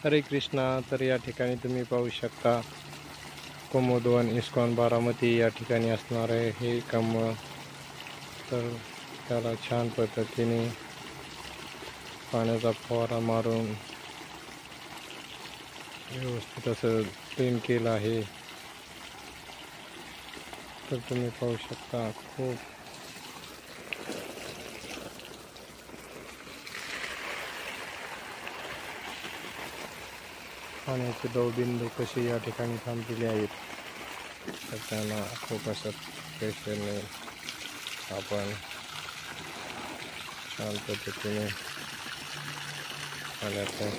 हरे कृष्णा. तर या ठिकाणी तुम्ही पाहू शकता कुमुदवन इस्कॉन बारामती या ठिकाणी असणार आहे हे कमळ. तर त्याला छान पद्धतीने पाण्याचा फवारा मारून व्यवस्थित असं क्लीन केलं आहे. तर तुम्ही पाहू शकता खूप पाण्याचे दवबिंदू कसे या ठिकाणी थांबलेले आहेत. तर त्यांना खूप असं प्रेशरने आपण छान पद्धतीने पाण्याचं